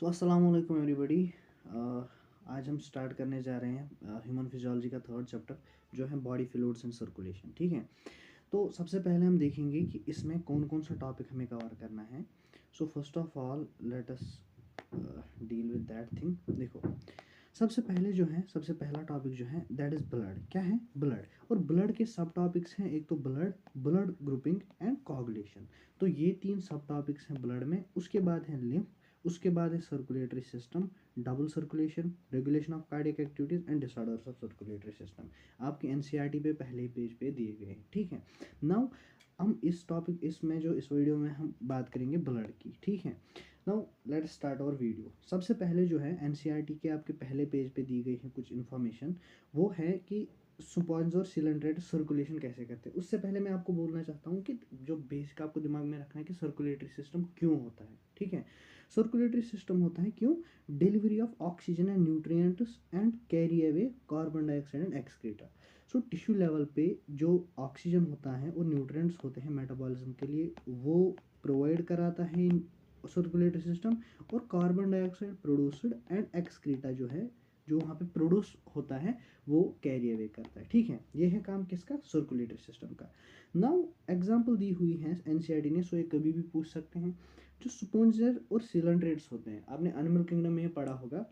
सो अस्सलाम वालेकुम एवरीबॉडी। आज हम स्टार्ट करने जा रहे हैं ह्यूमन फिजियोलॉजी का थर्ड चैप्टर जो है बॉडी फ्लूइड्स एंड सर्कुलेशन। ठीक है, तो सबसे पहले हम देखेंगे कि इसमें कौन कौन सा टॉपिक हमें कवर करना है। So first of all let us deal with that thing. देखो, सबसे पहला टॉपिक जो है दैट इज़ ब्लड। क्या है? ब्लड। और ब्लड के सब टॉपिक्स हैं, एक तो ब्लड, ब्लड ग्रुपिंग एंड कोagulation। तो ये तीन सब टॉपिक्स हैं ब्लड में। उसके बाद है लिम्फ, उसके बाद है circulatory system, double circulation, regulation of cardiac activities and disorders of circulatory system. आपके एनसीईआरटी पे पहले पेज पे दिए गए हैं। ठीक है, नाउ हम इस वीडियो में हम बात करेंगे ब्लड की। ठीक है, now let's start our video. सबसे पहले जो है एनसीईआरटी के आपके पहले पेज पे दी गई है कुछ इन्फॉर्मेशन, वो है कि स्पॉन्ज और सिलेंडरेट सर्कुलेशन कैसे करते हैं। उससे पहले मैं आपको बोलना चाहता हूँ कि जो बेसिक आपको दिमाग में रखना है कि सर्कुलेटरी सिस्टम क्यों होता है। ठीक है, सर्कुलेटरी सिस्टम होता है क्यों? Delivery of oxygen and nutrients and carry away carbon dioxide and excreta. So tissue level पे जो ऑक्सीजन होता है और न्यूट्रिएंट्स होते हैं मेटाबॉलिज्म के लिए, वो प्रोवाइड कराता है सर्कुलेटरी सिस्टम। और carbon dioxide produced and excreta जो है, जो वहाँ पे प्रोड्यूस होता है, वो कैरी अवे करता है। ठीक है, ये है काम किसका? सर्कुलेटरी सिस्टम का। नाउ एग्जांपल दी हुई है एनसीईआरटी ने, सो ये कभी भी पूछ सकते हैं। जो स्पॉन्जर और सिलेंडरेट्स होते हैं, आपने एनिमल किंगडम में पढ़ा होगा,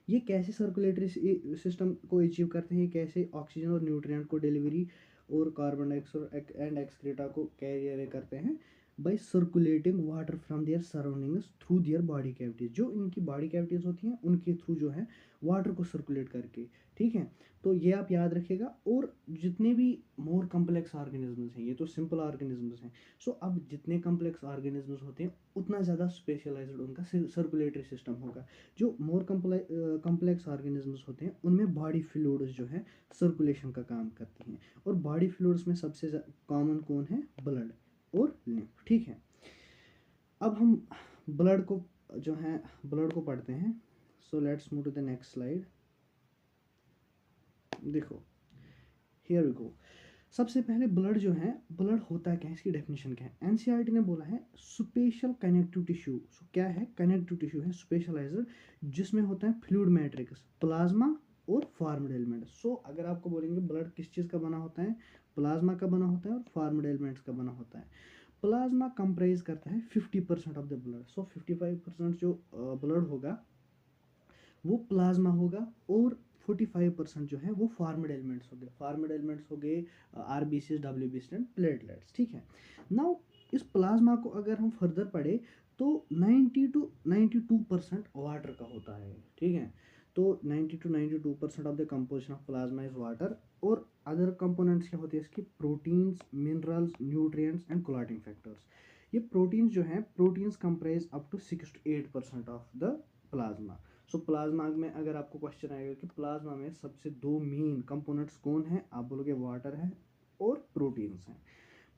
ये कैसे सर्कुलेटरी सिस्टम को अचीव करते हैं, कैसे ऑक्सीजन और न्यूट्रिएंट को डिलीवरी और कार्बन डाइऑक्साइड एंड एक्सक्रीटा को कैरी अवे करते हैं by circulating water from their surroundings through their body cavities. जो इनकी बॉडी कैविटीज होती हैं उनके थ्रू जो है वाटर को सर्कुलेट करके। ठीक है, तो ये आप याद रखिएगा। और जितने भी मोर कम्प्लेक्स ऑर्गेनिजम्स हैं, ये तो सिंपल ऑर्गेनिजम्स हैं। सो अब जितने कम्प्लेक्स ऑर्गेनिजम्स होते हैं उतना ज़्यादा स्पेशलाइज्ड उनका सर्कुलेटरी सिस्टम होगा। जो मोर कम्प्लेक्स ऑर्गेनिजम्स होते हैं उनमें बॉडी फ्लूइड्स जो है सर्कुलेशन का काम करती हैं। और बॉडी फ्लूइड्स में सबसे कॉमन कौन है? ब्लड और लिम्फ। ठीक है, अब हम ब्लड को जो है ब्लड को पढ़ते हैं। So let's move to the next slide. देखो, हियर वी गो। सबसे पहले ब्लड जो है, ब्लड होता है क्या है, इसकी डेफिनेशन क्या है? एनसीईआरटी ने बोला है स्पेशल कनेक्टिव टिश्यू। सो क्या है? कनेक्टिव टिश्यू है, स्पेशलाइज्ड, जिसमें होता है फ्लूइड मैट्रिक्स, प्लाज्मा और फॉर्म्ड एलिमेंट। सो अगर आपको बोलेंगे ब्लड किस चीज़ का बना होता है, प्लाज्मा का बना होता है और फॉर्म्ड एलिमेंट्स का बना होता है। प्लाज्मा कंप्राइज करता है 50% ऑफ द ब्लड। सो 55% जो ब्लड होगा वो प्लाज्मा होगा, और 45% जो है वो फॉर्म्ड एलिमेंट्स हो गए। फॉर्म्ड एलिमेंट्स हो गए आरबीसी, डब्ल्यूबीसी एंड प्लेटलेट्स। ठीक है, नाउ इस प्लाज्मा को अगर हम फर्दर पढ़े तो 90 टू 92% वाटर का होता है। ठीक है, तो 90 to 92% of the composition of plasma is water. और अदर कंपोनेंट्स क्या होते हैं इसकी? Proteins, minerals, nutrients and clotting factors. ये प्रोटीन्स जो है, proteins comprise up to 6 to 8% of the plasma. So plasma में अगर आपको क्वेश्चन आएगा कि प्लाज्मा में सबसे दो मेन कंपोनेंट्स कौन है, आप बोलोगे वाटर है और प्रोटीन्स हैं।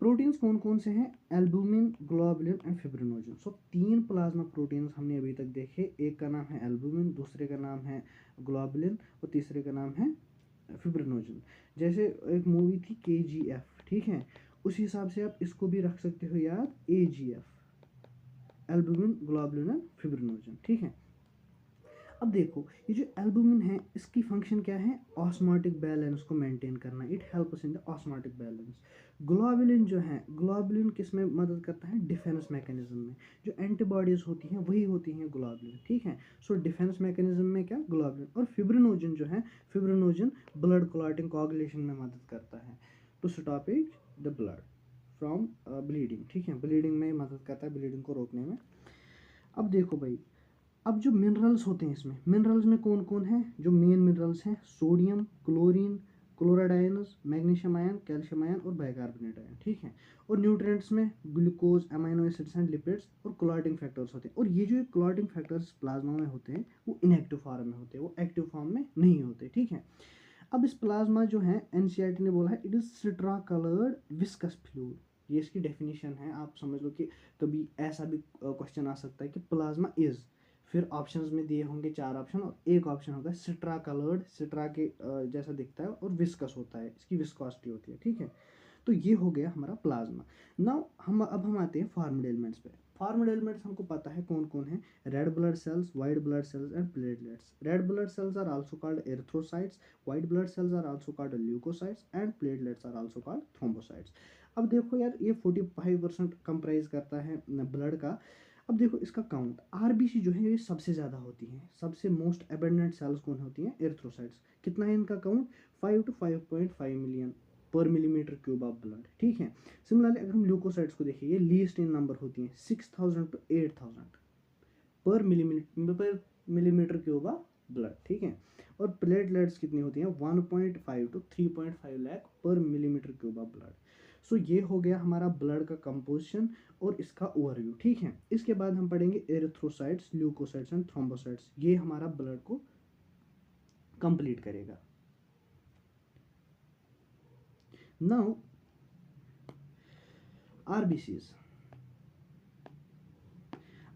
प्रोटीन्स कौन कौन से हैं? Albumin, globulin and fibrinogen. So तीन प्लाज्मा प्रोटीन्स हमने अभी तक देखे। एक का नाम है एल्बुमिन, दूसरे का नाम है ग्लोबुलिन और तीसरे का नाम है फिब्रिनोजन। जैसे एक मूवी थी KGF। ठीक है, उस हिसाब से आप इसको भी रख सकते हो याद, AGF, albumin, globulin and fibrinogen. ठीक है, अब देखो, ये जो एल्बुमिन है इसकी फंक्शन क्या है? ऑस्मोटिक बैलेंस को मेंटेन करना। It helps in the osmotic balance. Globulin जो है, ग्लोबुलिन किस में मदद करता है? डिफेंस मैकेनिज्म में। जो एंटीबॉडीज होती हैं वही होती हैं ग्लोबुलिन। ठीक है, सो डिफेंस मैकेनिज्म में क्या? ग्लोबुलिन। और फिब्रिनोजन जो है, फिब्रिनोजन ब्लड क्लॉटिंग कोagulation में मदद करता है to stop the blood from bleeding. ठीक है, ब्लीडिंग में मदद करता है, ब्लीडिंग को रोकने में। अब देखो भाई, अब जो मिनरल्स होते हैं इसमें, मिनरल्स में कौन कौन है? जो मेन मिनरल्स हैं, sodium, chlorine, chloride ions, magnesium ion, calcium ion और बाइकार्बोनेट आयन। ठीक है, और न्यूट्रिएंट्स में glucose, amino acids and lipids और क्लॉटिंग फैक्टर्स होते हैं। और ये जो क्लॉटिंग फैक्टर्स प्लाज्मा में होते हैं वो इनएक्टिव फॉर्म में होते हैं, वो एक्टिव फॉर्म में नहीं होते। ठीक है, अब इस प्लाज्मा जो है एनसीईआरटी ने बोला है it is straw coloured viscous fluid. ये इसकी डेफिनेशन है। आप समझ लो कि कभी ऐसा भी क्वेश्चन आ सकता है कि प्लाज्मा इज, फिर ऑप्शंस में दिए होंगे 4 ऑप्शन और एक ऑप्शन होगा सिट्रा कलर्ड, सिट्रा के जैसा दिखता है और विस्कस होता है, इसकी विस्कोसिटी होती है। ठीक है, तो ये हो गया हमारा प्लाज्मा। नाउ हम आते हैं फॉर्म्ड एलिमेंट्स पे। फॉर्म्ड एलिमेंट्स हमको पता है कौन कौन है, red blood cells, white blood cells and platelets. Red blood cells are also called erythrocytes, white blood cells are also called leucocytes and platelets are also called thrombocytes. अब देखो यार, ये 45% कंप्राइज करता है ब्लड का। अब देखो इसका काउंट, आरबीसी जो है ये सबसे ज़्यादा होती है, सबसे मोस्ट एबंडेंट सेल्स कौन होती हैं, एरिथ्रोसाइट्स। कितना है इनका काउंट, 5 to 5.5 मिलियन पर मिलीमीटर क्यूब ऑफ ब्लड, ठीक है। सिमिलरली अगर हम ल्यूकोसाइट्स को देखें, ये लीस्ट इन नंबर होती हैं, 6000 to 8000 पर मिलीमीटर क्यूब ऑफ ब्लड, ठीक है। और प्लेटलेट्स कितनी होती हैं, 1.5 to 3.5 लाख पर मिलीमीटर क्यूब ऑफ ब्लड। सो ये हो गया हमारा ब्लड का कंपोजिशन और इसका ओवरव्यू, ठीक है। इसके बाद हम पढ़ेंगे एरिथ्रोसाइट्स, ल्यूकोसाइट्स एंड थ्रोम्बोसाइट्स। ये हमारा ब्लड को कंप्लीट करेगा। नाउ आरबीसीज,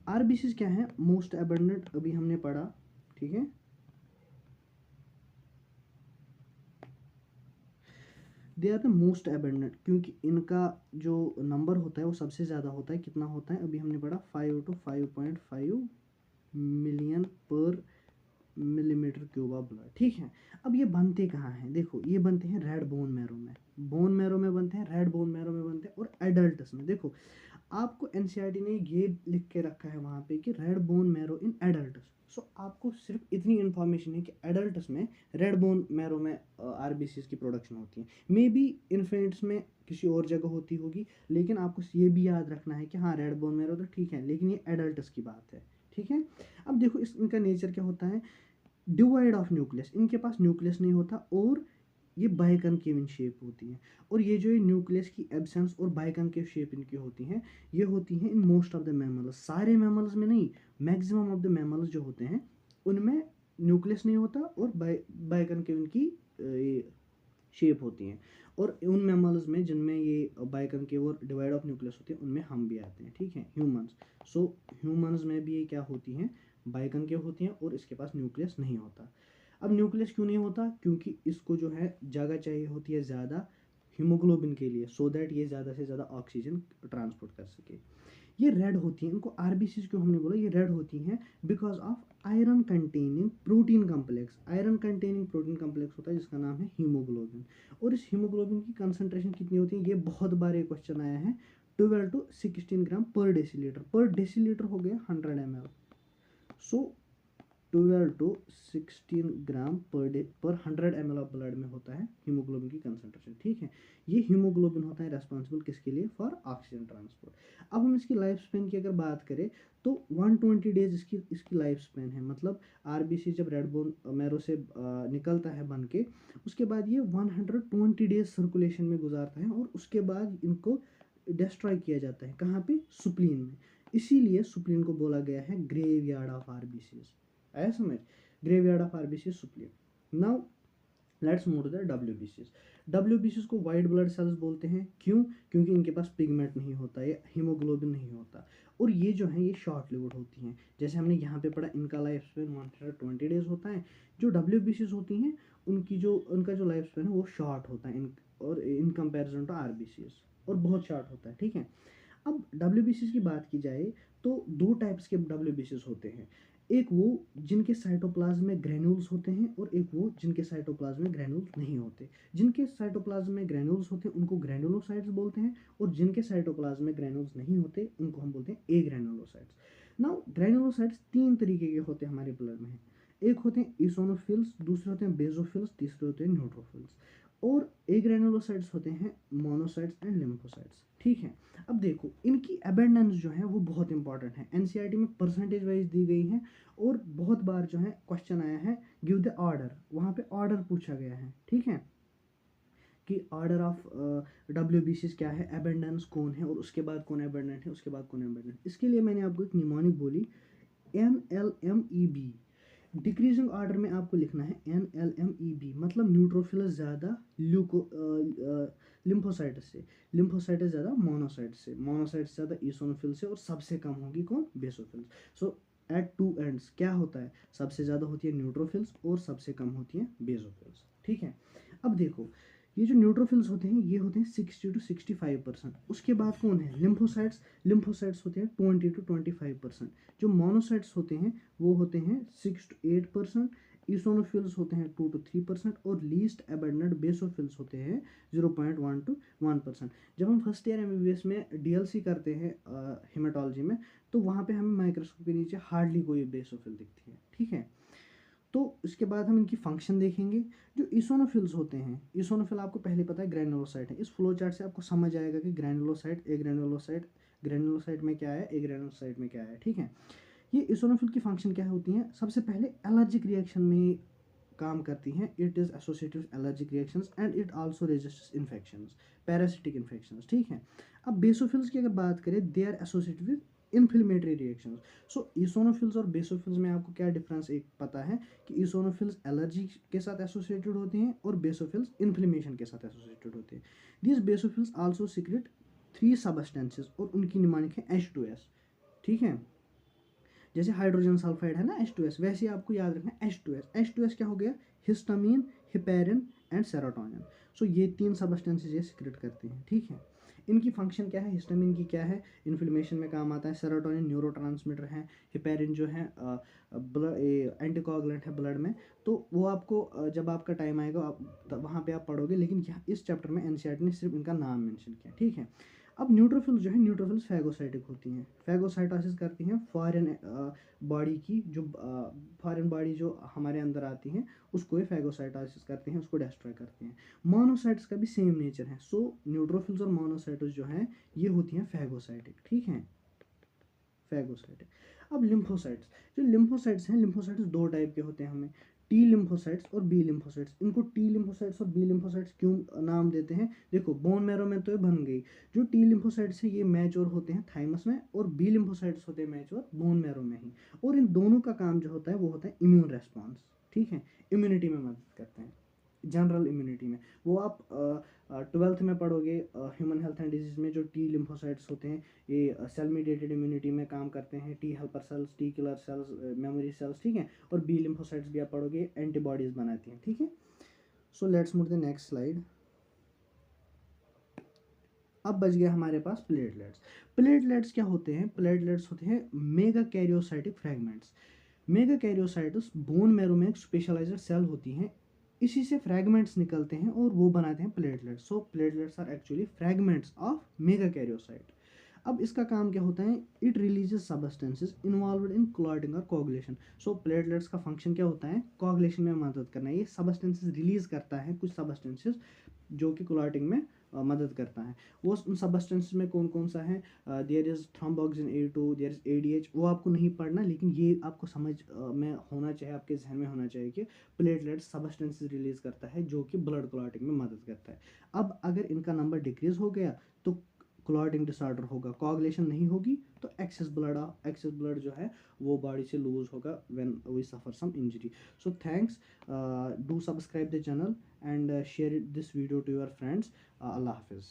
आरबीसीज क्या है, मोस्ट एबंडेंट, अभी हमने पढ़ा, ठीक है। They are the most abundant, क्योंकि इनका जो नंबर होता है वो सबसे ज़्यादा होता है। कितना होता है, अभी हमने पढ़ा 5 to 5.5 मिलियन पर मिलीमीटर क्यूब ऑफ ब्लड, ठीक है। अब ये बनते कहाँ हैं, देखो ये बनते हैं रेड बोन मैरो में, बोन मैरो में बनते हैं, रेड बोन मैरो में बनते हैं, और एडल्ट्स में। देखो आपको एनसीईआरटी ने ये लिख के रखा है वहाँ पे कि red bone marrow in adults. So आपको सिर्फ इतनी इन्फॉर्मेशन है कि एडल्ट्स में रेड बोन मैरो में आरबीसीज की प्रोडक्शन होती है। मे बी इन्फेंट्स में किसी और जगह होती होगी, लेकिन आपको ये भी याद रखना है कि हाँ रेड बोन मैरो तो ठीक है, लेकिन ये एडल्ट्स की बात है, ठीक है। अब देखो इनका नेचर क्या होता है, डिवाइड ऑफ न्यूक्लियस, इनके पास न्यूक्लियस नहीं होता और ये बाइकनकेव इन शेप होती हैं। और ये जो है न्यूक्लियस की एब्सेंस और बाइकनकेव शेप इनकी होती हैं, ये होती हैं in most of the mammals, सारे मैमल्स में नहीं, मैक्सिमम ऑफ द मैमल्स जो होते हैं उनमें न्यूक्लियस नहीं होता और बाइकनकेव इनकी शेप होती हैं। और उन मैमल्स में जिनमें ये बाइकनकेव और डिवाइड ऑफ न्यूक्लियस होती है उनमें हम भी आते हैं, ठीक है, ह्यूमंस। सो ह्यूमंस में भी ये क्या होती हैं, बाइकनकेव होती हैं और इसके पास न्यूक्लियस नहीं होता। अब न्यूक्लियस क्यों नहीं होता, क्योंकि इसको जो है जगह चाहिए होती है ज़्यादा हीमोग्लोबिन के लिए, सो दैट ये ज़्यादा से ज़्यादा ऑक्सीजन ट्रांसपोर्ट कर सके। ये रेड होती हैं, इनको आरबीसीज क्यों हमने बोला ये रेड होती हैं, because of iron containing protein complex. Iron containing protein complex होता है जिसका नाम है हीमोग्लोबिन। और इस हीमोग्लोबिन की कंसंट्रेशन कितनी होती है, ये बहुत बार ये क्वेश्चन आया है, 12 to 16 ग्राम पर डेसीलीटर। पर डेसीलीटर हो गया 100 ml। So 12 to 16 gram per day पर 100 ml ऑफ ब्लड में होता है हीमोग्लोबिन की कंसंट्रेशन, ठीक है। ये हीमोग्लोबिन होता है रेस्पॉन्सिबल किसके लिए, फॉर ऑक्सीजन ट्रांसपोर्ट। अब हम इसकी लाइफ स्पेन की अगर बात करें तो 120 डेज इसकी लाइफ स्पेन है। मतलब आरबीसी जब रेड बोन मैरो से निकलता है बन के, उसके बाद ये 120 डेज सर्कुलेशन में गुजारता है और उसके बाद इनको डिस्ट्रॉय किया जाता है, कहाँ पे, सुप्लीन में। इसीलिए सुप्लीन को बोला गया है ग्रेवयार्ड ऑफ आरबीसीज। आया समझ, graveyard of RBC सुप्लीन। Now let's move to the डब्ल्यूबीसीज। डब्ल्यूबीसीज को वाइट ब्लड सेल्स बोलते हैं, क्यों, क्योंकि इनके पास पिगमेंट नहीं होता, ये हीमोग्लोबिन नहीं होता। और ये जो है ये शॉर्ट लिव्ड होती हैं, जैसे हमने यहाँ पे पढ़ा इनका लाइफ स्पेन 120 डेज होता है। जो डब्ल्यूबीसीज होती हैं उनका जो लाइफ स्पेन है वो शॉर्ट होता है और इन कंपेरिजन टू आरबीसीज, और बहुत शॉर्ट होता है, ठीक है। अब डब्ल्यूबीसीज की बात की जाए तो दो टाइप्स के डब्ल्यूबीसीज होते हैं, एक वो जिनके साइटोप्लाज्म में ग्रेन्यूल्स होते हैं और एक वो जिनके साइटोप्लाज्म में ग्रेन्यूल्स नहीं होते। जिनके साइटोप्लाज्म में ग्रेन्यूल्स होते हैं उनको ग्रेनुलोसाइट्स बोलते हैं, और जिनके साइटोप्लाज्म में ग्रेन्यूल्स नहीं होते उनको हम बोलते हैं ए ग्रेनुलोसाइट्स। नाउ ग्रेनुलोसाइट्स 3 तरीके के होते हैं हमारे ब्लड में, एक होते हैं इसोनोफिल्स, दूसरे होते हैं बेसोफिल्स, तीसरे होते हैं न्यूट्रोफिल्स। और ए ग्रेनुलोसाइट्स होते हैं मोनोसाइट्स एंड लिम्फोसाइट्स, ठीक है। अब देखो इनकी अबेंडेंस जो है वो बहुत इंपॉर्टेंट है, एनसीईआरटी में परसेंटेज वाइज दी गई है, और बहुत बार जो है क्वेश्चन आया है गिव द ऑर्डर, वहाँ पे ऑर्डर पूछा गया है, ठीक है, कि ऑर्डर ऑफ डब्ल्यूबीसीज क्या है, अबेंडेंस कौन है और उसके बाद कौन अबेंडेंट है, उसके बाद कौन अबेंडेंट। इसके लिए मैंने आपको एक निमोनिक बोली NLMEB। डिक्रीजिंग ऑर्डर में आपको लिखना है NLMEB, मतलब न्यूट्रोफिल्स ज़्यादा लिम्फोसाइट्स से, लिम्फोसाइट्स ज़्यादा मोनोसाइट्स से, मोनोसाइट्स ज़्यादा ईसोनोफिल से, और सबसे कम होगी कौन, बेसोफिल्स। सो एट टू एंड्स क्या होता है, सबसे ज़्यादा होती है न्यूट्रोफिल्स और सबसे कम होती है बेसोफिल्स, ठीक है। अब देखो ये जो न्यूट्रोफिल्स होते हैं ये होते हैं 60 to 65%। उसके बाद कौन है, लिम्फोसाइट्स। लिम्फोसाइट्स होते हैं 20 to 25%। जो मोनोसाइट्स होते हैं वो होते हैं 6 to 8%। ईसोनोफिल्स होते हैं 2 to 3%। और लीस्ट एबंडेंट बेसोफिल्स होते हैं 0.1 to 1%। जब हम फर्स्ट ईयर एमबीबीएस में डीएलसी करते हैं हेमाटोलॉजी में, तो वहाँ पे हमें माइक्रोस्कोप के नीचे हार्डली कोई बेसोफिल दिखती है, ठीक है। तो इसके बाद हम इनकी फंक्शन देखेंगे। जो ईसोनोफिल्स होते हैं, ईसोनोफिल आपको पहले पता है ग्रैनुलोसाइट है। इस फ्लो चार्ट से आपको समझ आएगा कि ग्रैनुलोसाइट, ए ग्रैनुलोसाइट, ग्रैनुलोसाइट में क्या है, ए ग्रैनुलोसाइट में क्या है, ठीक है। ये ईसोनोफिल की फंक्शन क्या होती है, सबसे पहले एलर्जिक रिएक्शन में काम करती हैं। It is associated with allergic reactions and it also resists infections, parasitic infections, ठीक है। अब बेसोफिल्स की अगर बात करें, they are associated with inflammatory reactions. So eosinophils और बेसोफिल्स में आपको क्या डिफरेंस एक पता है कि ईसोनोफिल्स एलर्जी के साथ एसोसिएटेड होते हैं और बेसोफिल्स इन्फ्लेमेशन के साथ एसोसिएटेड होते हैं। These basophils also secret 3 substances और उनकी निमानिक है H2S, ठीक है। जैसे हाइड्रोजन सल्फाइड है ना H2S, वैसे आपको याद रखना है H2S। H2S क्या हो गया, हिस्टामीन, हिपेरिन एंड सेरोटोनिन। सो ये 3 सबस्टेंसेस ये सिक्रेट करते हैं, ठीक है। इनकी फंक्शन क्या है, हिस्टामिन की क्या है, इन्फ्लेमेशन में काम आता है। सेरोटोनिन न्यूरोट्रांसमीटर है। हिपेरिन जो है ब्लड एंटीकोगुलेंट है ब्लड में। तो वो आपको जब आपका टाइम आएगा आप वहाँ पे आप पढ़ोगे, लेकिन यहाँ इस चैप्टर में एनसीईआरटी ने सिर्फ इनका नाम मेंशन किया, ठीक है। अब न्यूट्रोफिल्स जो है, न्यूट्रोफिल्स फैगोसाइटिक होती हैं, फैगोसाइटोसिस करती हैं फॉरेन बॉडी की, जो फॉरेन बॉडी जो हमारे अंदर आती हैं उसको ये फैगोसाइटोसिस करती हैं, उसको डिस्ट्रॉय करती हैं। मोनोसाइट्स का भी सेम नेचर है। सो न्यूट्रोफिल्स और मोनोसाइट्स जो हैं ये होती हैं फैगोसाइटिक, ठीक है, फैगोसाइटिक। अब लिम्फोसाइट्स, जो लिम्फोसाइट्स हैं, लिम्फोसाइट्स 2 टाइप के होते हैं हमें, टी लिम्फोसाइट्स और बी लिम्फोसाइट्स। इनको टी लिम्फोसाइट्स और बी लिम्फोसाइट्स क्यों नाम देते हैं, देखो बोन मैरो में तो ये बन गई। जो टी लिम्फोसाइट्स है ये मैच्योर होते हैं थाइमस में, और बी लिम्फोसाइट्स होते हैं मैच्योर बोन मैरो में ही। और इन दोनों का काम जो होता है वो होता है इम्यून रेस्पॉन्स, ठीक है, इम्यूनिटी में मदद करते हैं, जनरल इम्यूनिटी में। वो आप 12th में पढ़ोगे ह्यूमन हेल्थ एंड डिजीज में। जो टी लिम्फोसाइट्स होते हैं ये सेल मीडिएटेड इम्यूनिटी में काम करते हैं, T helper cells, T killer cells, memory cells, ठीक है। और बी लिम्फोसाइट्स भी आप पढ़ोगे एंटीबॉडीज बनाती हैं, ठीक है। सो let's move the next slide. अब बच गया हमारे पास प्लेटलेट्स। प्लेटलेट्स क्या होते हैं, प्लेटलेट्स होते हैं megakaryocytic fragments. Megakaryocytes bone marrow में एक स्पेशलाइज्ड सेल होती हैं, इसी से फ्रैगमेंट्स निकलते हैं और वो बनाते हैं platelets. So platelets are actually fragments of megakaryocyte. अब इसका काम क्या होता है, it releases substances involved in clotting और कोगुलेशन। सो प्लेटलेट्स का फंक्शन क्या होता है, कोगुलेशन में मदद करना है। ये सबस्टेंसेस रिलीज करता है, कुछ सबस्टेंसेस जो कि क्लॉटिंग में मदद करता है। वो उन सबस्टेंसेस में कौन कौन सा है, there is thromboxane A2, there is ADH। वो आपको नहीं पढ़ना, लेकिन ये आपको समझ में होना चाहिए, आपके जहन में होना चाहिए कि प्लेटलेट सबस्टेंसेस रिलीज करता है जो कि ब्लड क्लॉटिंग में मदद करता है। अब अगर इनका नंबर डिक्रीज हो गया तो क्लॉटिंग डिसऑर्डर होगा, कोगुलेशन नहीं होगी तो एक्सेस ब्लड जो है वो बॉडी से लूज होगा when we suffer some injury. So thanks, do subscribe the channel and share this video to your friends. अल्लाह हाफिज़।